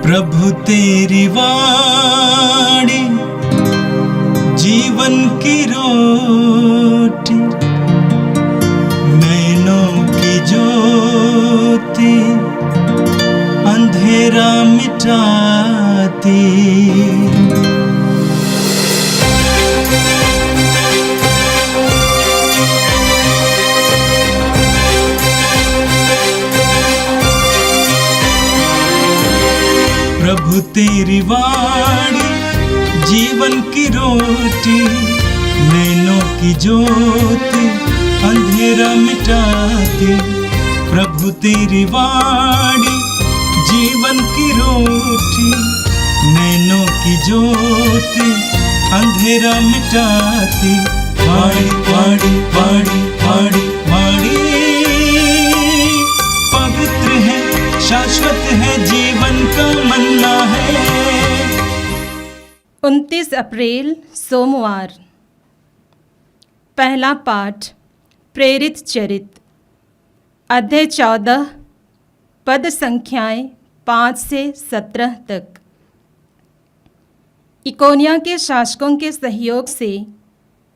प्रभु तेरी वाणी जीवन की रोटी, नैनों की ज्योति अंधेरा मिटाती। प्रभु तेरी वाणी जीवन की रोटी, नैनों की ज्योति अंधेरा मिटाती। प्रभु तेरी वाणी जीवन की रोटी, नैनों की ज्योति अंधेरा मिटाती। वाणी वाणी वाणी वाणी वाणी पवित्र है, शाश्वत है, जीवन का मन्ना है। 29 अप्रैल सोमवार। पहला पाठ प्रेरित चरित, अध्याय 14, पद संख्याएं 5 से 17 तक। इकोनिया के शासकों के सहयोग से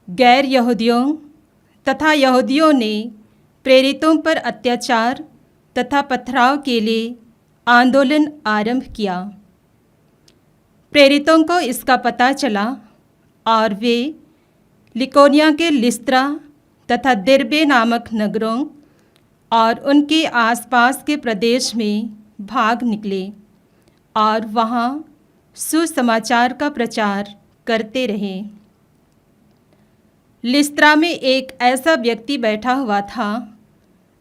गैर यहूदियों तथा यहूदियों ने प्रेरितों पर अत्याचार तथा पथराव के लिए आंदोलन आरंभ किया। प्रेरितों को इसका पता चला और वे लिकोनिया के लिस्त्रा तथा दिर्बे नामक नगरों और उनके आसपास के प्रदेश में भाग निकले और वहाँ सुसमाचार का प्रचार करते रहे। लिस्त्रा में एक ऐसा व्यक्ति बैठा हुआ था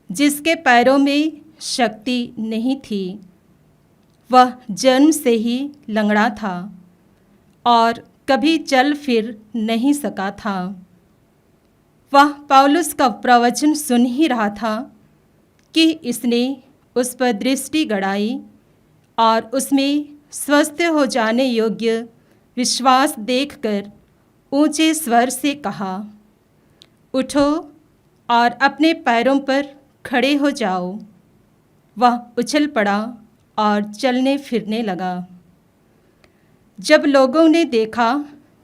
जिसके पैरों में शक्ति नहीं थी। वह जन्म से ही लंगड़ा था और कभी चल फिर नहीं सका था। वह पौलुस का प्रवचन सुन ही रहा था कि इसने उस पर दृष्टि गड़ाई और उसमें स्वस्थ हो जाने योग्य विश्वास देखकर ऊंचे स्वर से कहा, उठो और अपने पैरों पर खड़े हो जाओ। वह उछल पड़ा और चलने फिरने लगा। जब लोगों ने देखा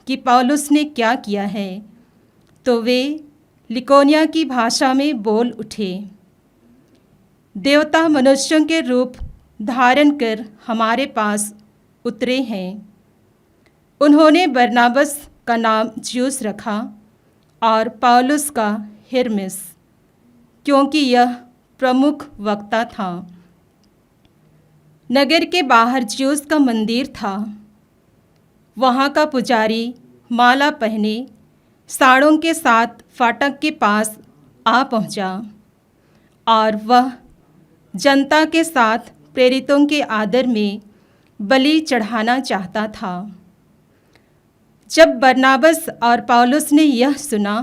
कि पौलुस ने क्या किया है तो वे लिकोनिया की भाषा में बोल उठे, देवता मनुष्यों के रूप धारण कर हमारे पास उतरे हैं। उन्होंने बरनाबस का नाम ज्यूस रखा और पौलुस का हिर्मेस, क्योंकि यह प्रमुख वक्ता था। नगर के बाहर ज्यूस का मंदिर था। वहाँ का पुजारी माला पहने साड़ों के साथ फाटक के पास आ पहुँचा और वह जनता के साथ प्रेरितों के आदर में बलि चढ़ाना चाहता था। जब बरनाबस और पौलुस ने यह सुना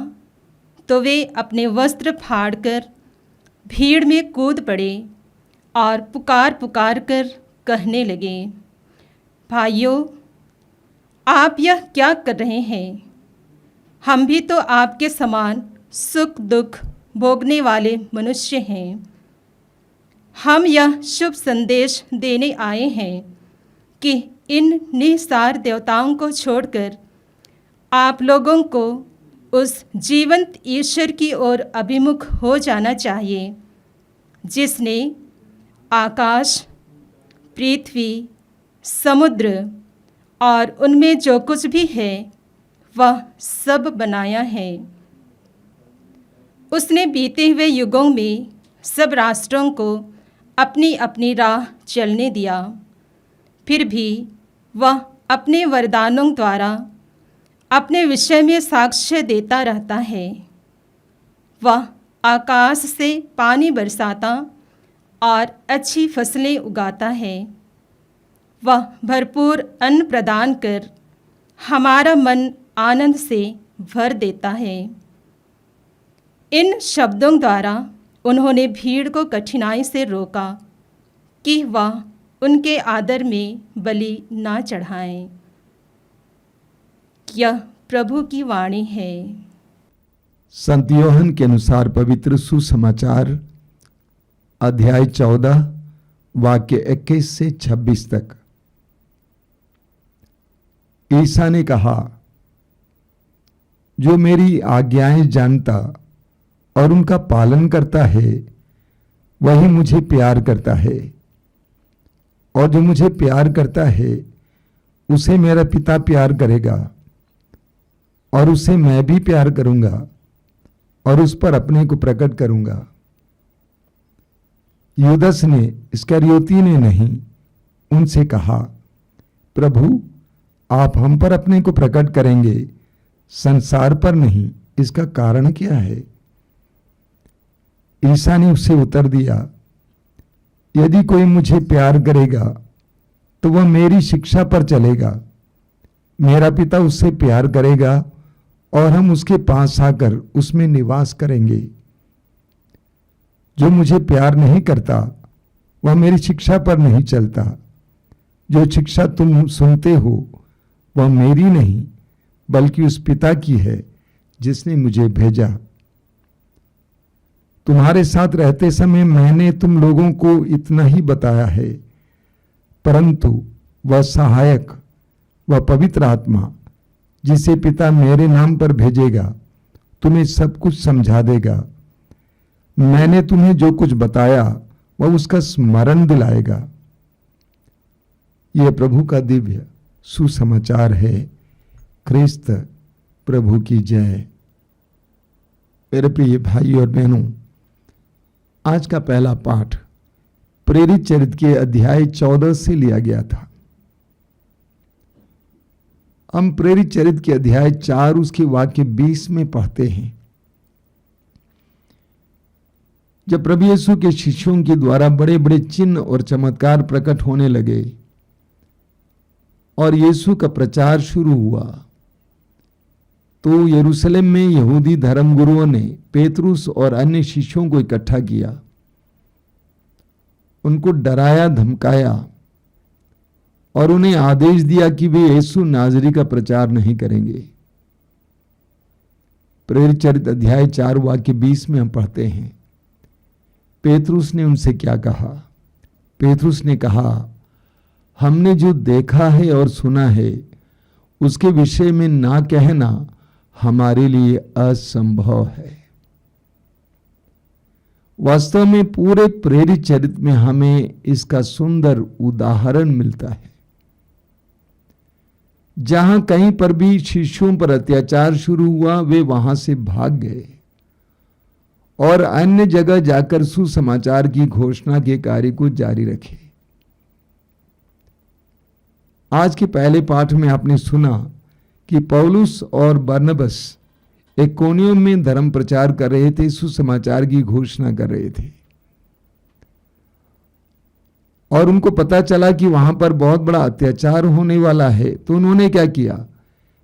तो वे अपने वस्त्र फाड़कर भीड़ में कूद पड़े और पुकार पुकार कर कहने लगे, भाइयों, आप यह क्या कर रहे हैं? हम भी तो आपके समान सुख दुख भोगने वाले मनुष्य हैं। हम यह शुभ संदेश देने आए हैं कि इन निस्सार देवताओं को छोड़कर आप लोगों को उस जीवंत ईश्वर की ओर अभिमुख हो जाना चाहिए, जिसने आकाश, पृथ्वी, समुद्र और उनमें जो कुछ भी है वह सब बनाया है। उसने बीते हुए युगों में सब राष्ट्रों को अपनी अपनी राह चलने दिया। फिर भी वह अपने वरदानों द्वारा अपने विषय में साक्ष्य देता रहता है। वह आकाश से पानी बरसाता और अच्छी फसलें उगाता है। वह भरपूर अन्न प्रदान कर हमारा मन आनंद से भर देता है। इन शब्दों द्वारा उन्होंने भीड़ को कठिनाई से रोका कि वह उनके आदर में बलि ना चढ़ाएं। यह प्रभु की वाणी है। संत यूहन्ना के अनुसार पवित्र सुसमाचार अध्याय 14 वाक्य 21 से 26 तक। ईसा ने कहा, जो मेरी आज्ञाएं जानता और उनका पालन करता है वही मुझे प्यार करता है, और जो मुझे प्यार करता है उसे मेरा पिता प्यार करेगा, और उसे मैं भी प्यार करूंगा और उस पर अपने को प्रकट करूंगा। यूदस ने, इस्करियोती ने नहीं, उनसे कहा, प्रभु आप हम पर अपने को प्रकट करेंगे, संसार पर नहीं, इसका कारण क्या है? ईसा ने उससे उत्तर दिया, यदि कोई मुझे प्यार करेगा तो वह मेरी शिक्षा पर चलेगा, मेरा पिता उससे प्यार करेगा और हम उसके पास आकर उसमें निवास करेंगे। जो मुझे प्यार नहीं करता वह मेरी शिक्षा पर नहीं चलता। जो शिक्षा तुम सुनते हो वह मेरी नहीं बल्कि उस पिता की है जिसने मुझे भेजा। तुम्हारे साथ रहते समय मैंने तुम लोगों को इतना ही बताया है, परंतु वह सहायक, वह पवित्र आत्मा जिसे पिता मेरे नाम पर भेजेगा तुम्हें सब कुछ समझा देगा। मैंने तुम्हें जो कुछ बताया वह उसका स्मरण दिलाएगा। यह प्रभु का दिव्य सुसमाचार है। क्रिस्त प्रभु की जय। मेरे प्रिय भाई और बहनों, आज का पहला पाठ प्रेरित चरित्र के अध्याय 14 से लिया गया था। हम प्रेरित चरित्र के अध्याय 4 उसके वाक्य 20 में पढ़ते हैं। जब प्रभु यीशु के शिष्यों के द्वारा बड़े बड़े चिन्ह और चमत्कार प्रकट होने लगे और यीशु का प्रचार शुरू हुआ, तो यरूशलेम में यहूदी धर्मगुरुओं ने पेतरुस और अन्य शिष्यों को इकट्ठा किया, उनको डराया धमकाया और उन्हें आदेश दिया कि वे यीशु नाजरी का प्रचार नहीं करेंगे। प्रेरित चरित्र अध्याय 4 वाक्य 20 में हम पढ़ते हैं, पेतरुस ने उनसे क्या कहा? पेतरुस ने कहा, हमने जो देखा है और सुना है उसके विषय में ना कहना हमारे लिए असंभव है। वास्तव में पूरे प्रेरित चरित्र में हमें इसका सुंदर उदाहरण मिलता है। जहां कहीं पर भी शिष्यों पर अत्याचार शुरू हुआ वे वहां से भाग गए और अन्य जगह जाकर सुसमाचार की घोषणा के कार्य को जारी रखे। आज के पहले पाठ में आपने सुना कि पौलुस और बरनबस इकोनियम में धर्म प्रचार कर रहे थे, सुसमाचार की घोषणा कर रहे थे, और उनको पता चला कि वहां पर बहुत बड़ा अत्याचार होने वाला है। तो उन्होंने क्या किया?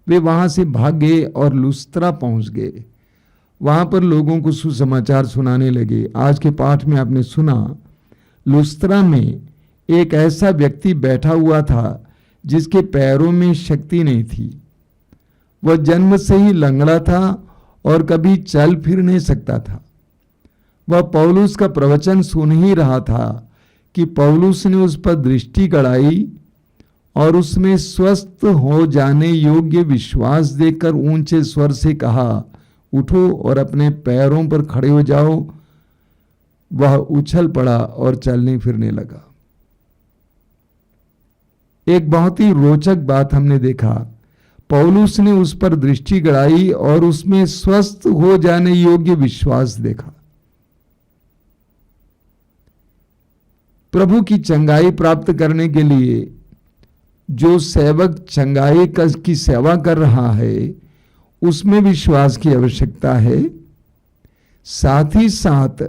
वे वहां से भाग गए और लुस्त्रा पहुंच गए। वहां पर लोगों को सुसमाचार सुनाने लगे। आज के पाठ में आपने सुना, लुस्त्रा में एक ऐसा व्यक्ति बैठा हुआ था जिसके पैरों में शक्ति नहीं थी। वह जन्म से ही लंगड़ा था और कभी चल फिर नहीं सकता था। वह पौलुस का प्रवचन सुन ही रहा था कि पौलुस ने उस पर दृष्टि गड़ाई और उसमें स्वस्थ हो जाने योग्य विश्वास देकर ऊंचे स्वर से कहा, उठो और अपने पैरों पर खड़े हो जाओ। वह उछल पड़ा और चलने फिरने लगा। एक बहुत ही रोचक बात हमने देखा, पौलुस ने उस पर दृष्टि गड़ाई और उसमें स्वस्थ हो जाने योग्य विश्वास देखा। प्रभु की चंगाई प्राप्त करने के लिए जो सेवक चंगाई की सेवा कर रहा है उसमें विश्वास की आवश्यकता है। साथ ही साथ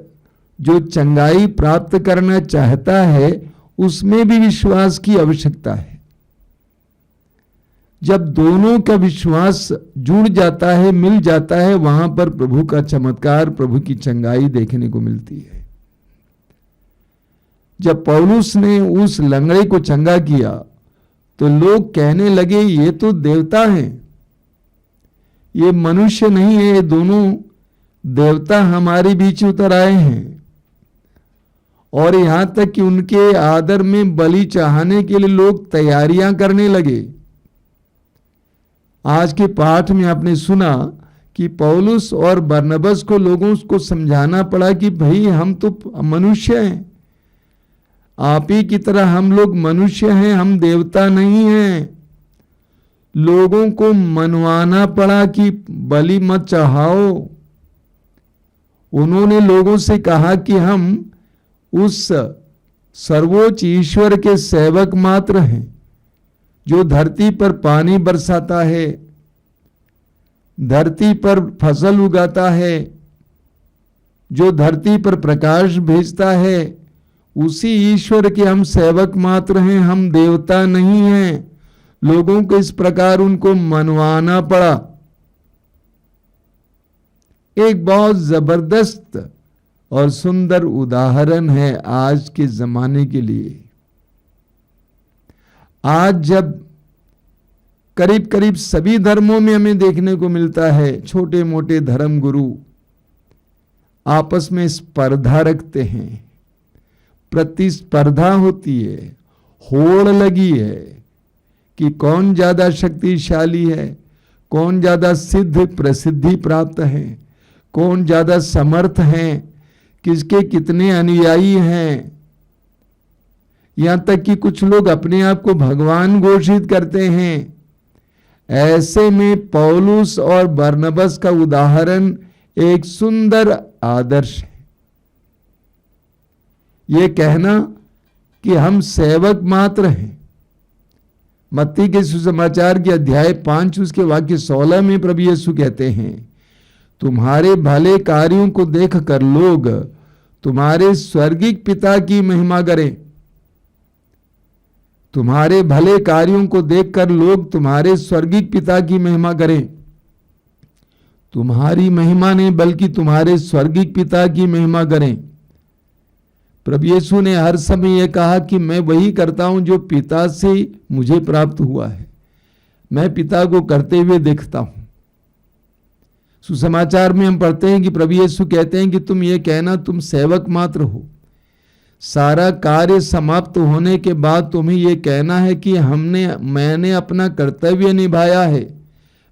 जो चंगाई प्राप्त करना चाहता है उसमें भी विश्वास की आवश्यकता है। जब दोनों का विश्वास जुड़ जाता है, मिल जाता है, वहां पर प्रभु का चमत्कार, प्रभु की चंगाई देखने को मिलती है। जब पौलुस ने उस लंगड़े को चंगा किया तो लोग कहने लगे, ये तो देवता हैं, ये मनुष्य नहीं है, ये दोनों देवता हमारे बीच उतर आए हैं। और यहां तक कि उनके आदर में बलि चढ़ाने के लिए लोग तैयारियां करने लगे। आज के पाठ में आपने सुना कि पौलुस और बरनबास को लोगों को समझाना पड़ा कि भाई हम तो मनुष्य हैं, आप ही की तरह हम लोग मनुष्य हैं, हम देवता नहीं हैं। लोगों को मनवाना पड़ा कि बलि मत चढ़ाओ। उन्होंने लोगों से कहा कि हम उस सर्वोच्च ईश्वर के सेवक मात्र हैं जो धरती पर पानी बरसाता है, धरती पर फसल उगाता है, जो धरती पर प्रकाश भेजता है, उसी ईश्वर के हम सेवक मात्र हैं, हम देवता नहीं हैं। लोगों को इस प्रकार उनको मनवाना पड़ा। एक बहुत जबरदस्त और सुंदर उदाहरण है आज के जमाने के लिए। आज जब करीब करीब सभी धर्मों में हमें देखने को मिलता है, छोटे मोटे धर्म गुरु आपस में स्पर्धा रखते हैं, प्रतिस्पर्धा होती है, होड़ लगी है कि कौन ज्यादा शक्तिशाली है, कौन ज्यादा सिद्ध प्रसिद्धि प्राप्त है, कौन ज्यादा समर्थ है, किसके कितने अनुयायी हैं। यहां तक कि कुछ लोग अपने आप को भगवान घोषित करते हैं। ऐसे में पौलुस और बरनबास का उदाहरण एक सुंदर आदर्श है। यह कहना कि हम सेवक मात्र हैं। मत्ती के सुसमाचार के अध्याय 5 उसके वाक्य 16 में प्रभु यीशु कहते हैं, तुम्हारे भले कार्यों को देखकर लोग तुम्हारे स्वर्गिक पिता की महिमा करें। तुम्हारे भले कार्यों को देखकर लोग तुम्हारे स्वर्गिक पिता की महिमा करें। तुम्हारी महिमा नहीं बल्कि तुम्हारे स्वर्गिक पिता की महिमा करें। प्रभु यीशु ने हर समय यह कहा कि मैं वही करता हूं जो पिता से मुझे प्राप्त हुआ है। मैं पिता को करते हुए देखता हूं। सुसमाचार में हम पढ़ते हैं कि प्रभु यीशु कहते हैं कि तुम ये कहना तुम सेवक मात्र हो। सारा कार्य समाप्त होने के बाद तुम्हें यह कहना है कि मैंने अपना कर्तव्य निभाया है,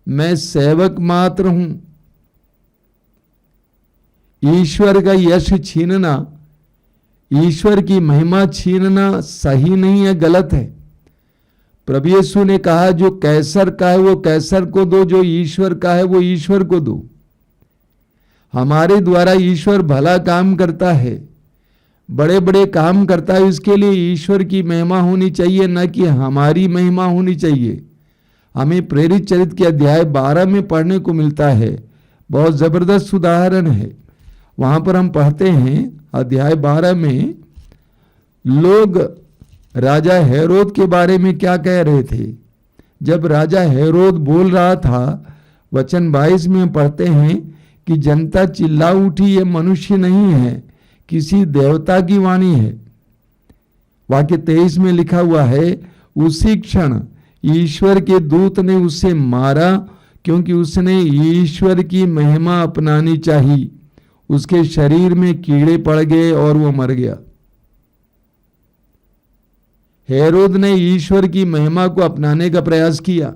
मैं सेवक मात्र हूं। ईश्वर का यश छीनना, ईश्वर की महिमा छीनना सही नहीं है, गलत है। प्रभु यीशु ने कहा जो कैसर का है वो कैसर को दो, जो ईश्वर का है वो ईश्वर को दो। हमारे द्वारा ईश्वर भला काम करता है, बड़े बड़े काम करता है, उसके लिए ईश्वर की महिमा होनी चाहिए, न कि हमारी महिमा होनी चाहिए। हमें प्रेरित चरित्र के अध्याय 12 में पढ़ने को मिलता है, बहुत जबरदस्त उदाहरण है। वहां पर हम पढ़ते हैं अध्याय 12 में लोग राजा हेरोद के बारे में क्या कह रहे थे। जब राजा हेरोद बोल रहा था, वचन 22 में पढ़ते हैं कि जनता चिल्ला उठी, ये मनुष्य नहीं है, किसी देवता की वाणी है। वाक्य 23 में लिखा हुआ है, उसी क्षण ईश्वर के दूत ने उसे मारा क्योंकि उसने ईश्वर की महिमा अपनानी चाहिए। उसके शरीर में कीड़े पड़ गए और वो मर गया। हेरोद ने ईश्वर की महिमा को अपनाने का प्रयास किया।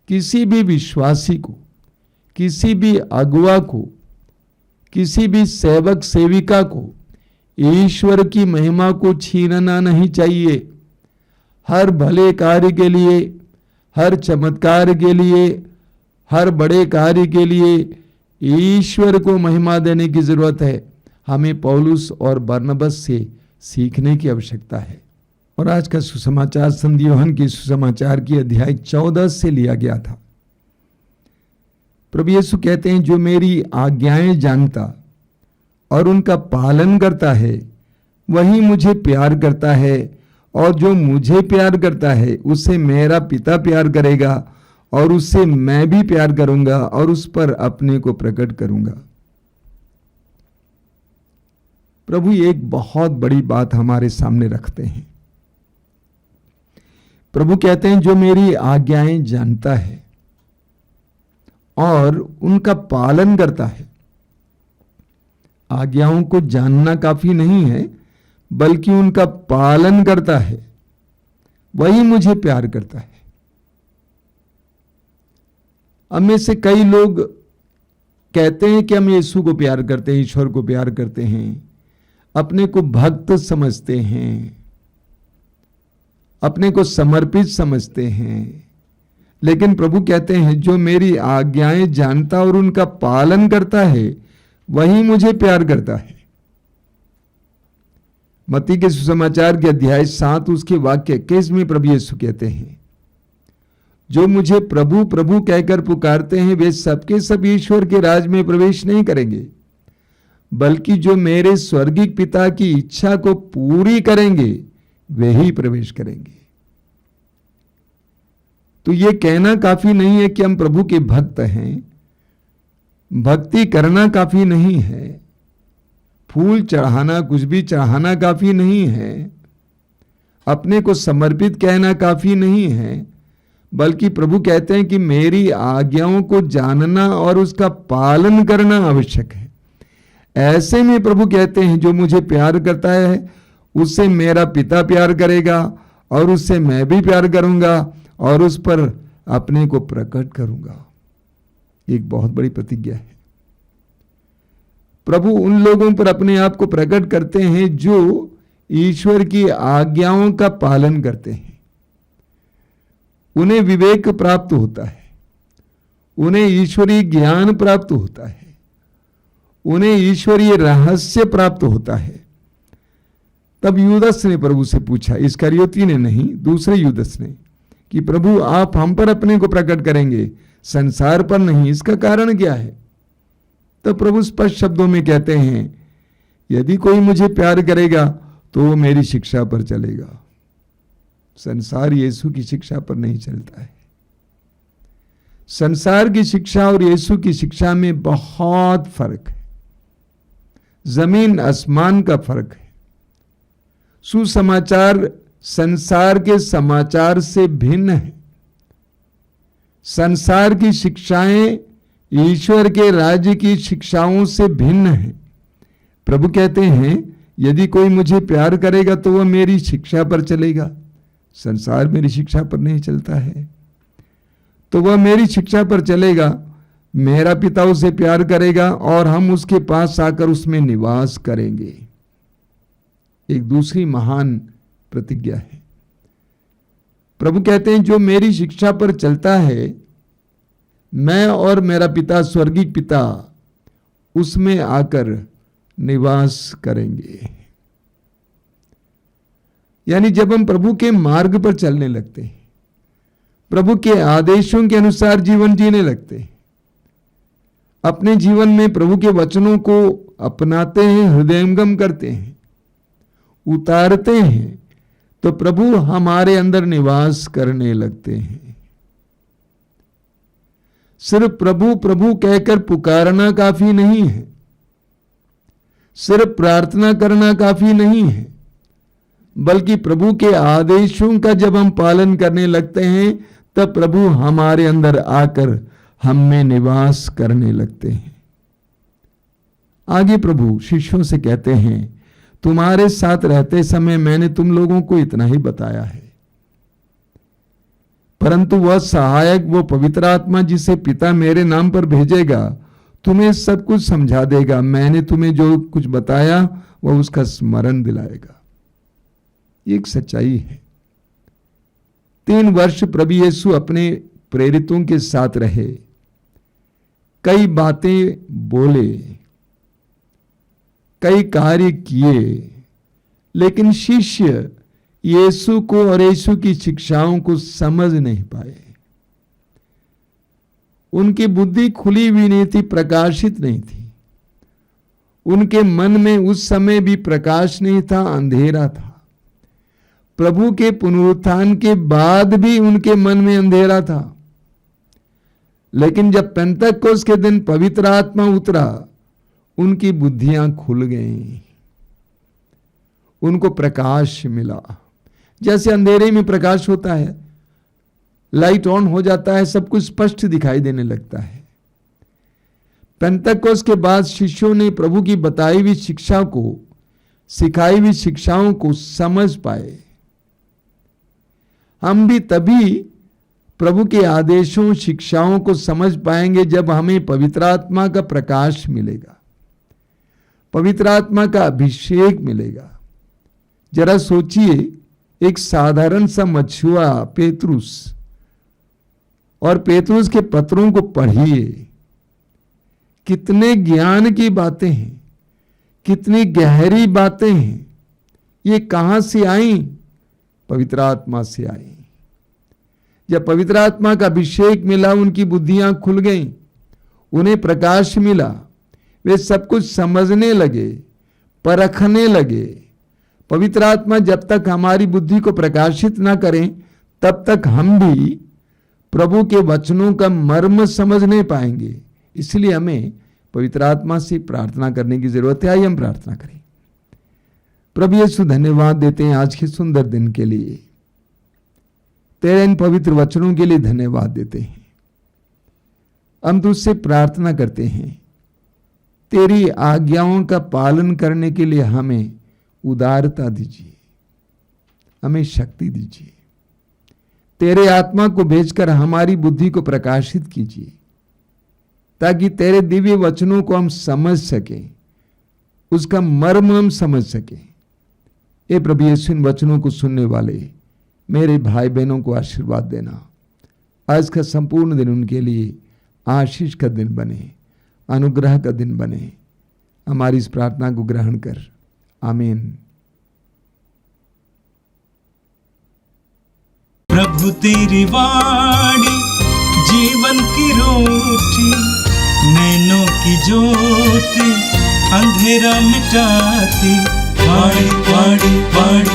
किसी भी विश्वासी को, किसी भी अगुआ को, किसी भी सेवक सेविका को ईश्वर की महिमा को छीनना नहीं चाहिए। हर भले कार्य के लिए, हर चमत्कार के लिए, हर बड़े कार्य के लिए ईश्वर को महिमा देने की जरूरत है। हमें पौलुस और बरनबास से सीखने की आवश्यकता है। और आज का सुसमाचार संत यूहन्ना के सुसमाचार की अध्याय 14 से लिया गया था। प्रभु यीशु कहते हैं, जो मेरी आज्ञाएं जानता और उनका पालन करता है वही मुझे प्यार करता है, और जो मुझे प्यार करता है उसे मेरा पिता प्यार करेगा, और उससे मैं भी प्यार करूंगा और उस पर अपने को प्रकट करूंगा। प्रभु एक बहुत बड़ी बात हमारे सामने रखते हैं। प्रभु कहते हैं, जो मेरी आज्ञाएं जानता है और उनका पालन करता है। आज्ञाओं को जानना काफी नहीं है, बल्कि उनका पालन करता है, वही मुझे प्यार करता है। हम में से कई लोग कहते हैं कि हम यीशु को प्यार करते हैं, ईश्वर को प्यार करते हैं, अपने को भक्त समझते हैं, अपने को समर्पित समझते हैं। लेकिन प्रभु कहते हैं जो मेरी आज्ञाएं जानता और उनका पालन करता है वही मुझे प्यार करता है। मत्ती के सुसमाचार के अध्याय 7 उसके वाक्य 21 में प्रभु यीशु कहते हैं, जो मुझे प्रभु प्रभु कहकर पुकारते हैं वे सबके सब ईश्वर के राज में प्रवेश नहीं करेंगे, बल्कि जो मेरे स्वर्गीय पिता की इच्छा को पूरी करेंगे वे ही प्रवेश करेंगे। तो ये कहना काफी नहीं है कि हम प्रभु के भक्त हैं, भक्ति करना काफी नहीं है, फूल चढ़ाना कुछ भी चढ़ाना काफी नहीं है, अपने को समर्पित कहना काफी नहीं है, बल्कि प्रभु कहते हैं कि मेरी आज्ञाओं को जानना और उसका पालन करना आवश्यक है। ऐसे में प्रभु कहते हैं जो मुझे प्यार करता है उससे मेरा पिता प्यार करेगा और उससे मैं भी प्यार करूंगा और उस पर अपने को प्रकट करूंगा। एक बहुत बड़ी प्रतिज्ञा है। प्रभु उन लोगों पर अपने आप को प्रकट करते हैं जो ईश्वर की आज्ञाओं का पालन करते हैं। उन्हें विवेक प्राप्त होता है, उन्हें ईश्वरीय ज्ञान प्राप्त होता है, उन्हें ईश्वरीय रहस्य प्राप्त होता है। तब यूदस ने प्रभु से पूछा, इस्करियोती ने नहीं, दूसरे यूदस ने, कि प्रभु आप हम पर अपने को प्रकट करेंगे, संसार पर नहीं, इसका कारण क्या है? तो प्रभु स्पष्ट शब्दों में कहते हैं, यदि कोई मुझे प्यार करेगा तो वो मेरी शिक्षा पर चलेगा। संसार यीशु की शिक्षा पर नहीं चलता है। संसार की शिक्षा और यीशु की शिक्षा में बहुत फर्क है, जमीन आसमान का फर्क है। सुसमाचार संसार के समाचार से भिन्न है। संसार की शिक्षाएं ईश्वर के राज्य की शिक्षाओं से भिन्न है। प्रभु कहते हैं यदि कोई मुझे प्यार करेगा तो वह मेरी शिक्षा पर चलेगा। संसार मेरी शिक्षा पर नहीं चलता है, तो वह मेरी शिक्षा पर चलेगा, मेरा पिता उसे प्यार करेगा और हम उसके पास आकर उसमें निवास करेंगे। एक दूसरी महान प्रतिज्ञा है। प्रभु कहते हैं जो मेरी शिक्षा पर चलता है, मैं और मेरा पिता स्वर्गीय पिता उसमें आकर निवास करेंगे। यानी जब हम प्रभु के मार्ग पर चलने लगते हैं, प्रभु के आदेशों के अनुसार जीवन जीने लगते हैं, अपने जीवन में प्रभु के वचनों को अपनाते हैं, हृदयंगम करते हैं, उतारते हैं, तो प्रभु हमारे अंदर निवास करने लगते हैं। सिर्फ प्रभु प्रभु कहकर पुकारना काफी नहीं है, सिर्फ प्रार्थना करना काफी नहीं है, बल्कि प्रभु के आदेशों का जब हम पालन करने लगते हैं तब प्रभु हमारे अंदर आकर हम में निवास करने लगते हैं। आगे प्रभु शिष्यों से कहते हैं, तुम्हारे साथ रहते समय मैंने तुम लोगों को इतना ही बताया है, परंतु वह सहायक, वो पवित्र आत्मा जिसे पिता मेरे नाम पर भेजेगा, तुम्हें सब कुछ समझा देगा। मैंने तुम्हें जो कुछ बताया वह उसका स्मरण दिलाएगा। ये एक सच्चाई है। 3 वर्ष प्रभु यीशु अपने प्रेरितों के साथ रहे, कई बातें बोले, कई कार्य किए, लेकिन शिष्य यीशु को और यीशु की शिक्षाओं को समझ नहीं पाए। उनकी बुद्धि खुली हुई नहीं थी, प्रकाशित नहीं थी। उनके मन में उस समय भी प्रकाश नहीं था, अंधेरा था। प्रभु के पुनरुत्थान के बाद भी उनके मन में अंधेरा था। लेकिन जब पेंतकोस्त के दिन पवित्र आत्मा उतरा, उनकी बुद्धियां खुल गईं, उनको प्रकाश मिला। जैसे अंधेरे में प्रकाश होता है, लाइट ऑन हो जाता है, सब कुछ स्पष्ट दिखाई देने लगता है। पेंतकोस्त के बाद शिष्यों ने प्रभु की बताई हुई शिक्षा को, सिखाई हुई शिक्षाओं को समझ पाए। हम भी तभी प्रभु के आदेशों शिक्षाओं को समझ पाएंगे जब हमें पवित्र आत्मा का प्रकाश मिलेगा, पवित्र आत्मा का अभिषेक मिलेगा। जरा सोचिए, एक साधारण सा मछुआ पेतरुस, और पेतरुस के पत्रों को पढ़िए, कितने ज्ञान की बातें हैं, कितनी गहरी बातें हैं। ये कहां से आई? पवित्र आत्मा से आई। जब पवित्र आत्मा का अभिषेक मिला, उनकी बुद्धियां खुल गईं, उन्हें प्रकाश मिला, वे सब कुछ समझने लगे, परखने लगे। पवित्र आत्मा जब तक हमारी बुद्धि को प्रकाशित ना करें, तब तक हम भी प्रभु के वचनों का मर्म समझ नहीं पाएंगे। इसलिए हमें पवित्र आत्मा से प्रार्थना करने की जरूरत है। आइए हम प्रार्थना करें। प्रभु यीशु, धन्यवाद देते हैं आज के सुंदर दिन के लिए, तेरे इन पवित्र वचनों के लिए धन्यवाद देते हैं। हम तुझसे प्रार्थना करते हैं, तेरी आज्ञाओं का पालन करने के लिए हमें उदारता दीजिए, हमें शक्ति दीजिए। तेरे आत्मा को भेजकर हमारी बुद्धि को प्रकाशित कीजिए, ताकि तेरे दिव्य वचनों को हम समझ सकें, उसका मर्म हम समझ सकें। हे प्रभु यीशु, इन वचनों को सुनने वाले मेरे भाई बहनों को आशीर्वाद देना। आज का संपूर्ण दिन उनके लिए आशीष का दिन बने, अनुग्रह का दिन बने। हमारी इस प्रार्थना को ग्रहण कर। आमीन। प्रभु तेरी वाणी जीवन की रोटी, नैनों की ज्योति अंधेरा मिटाती। वाणी वाणी वाणी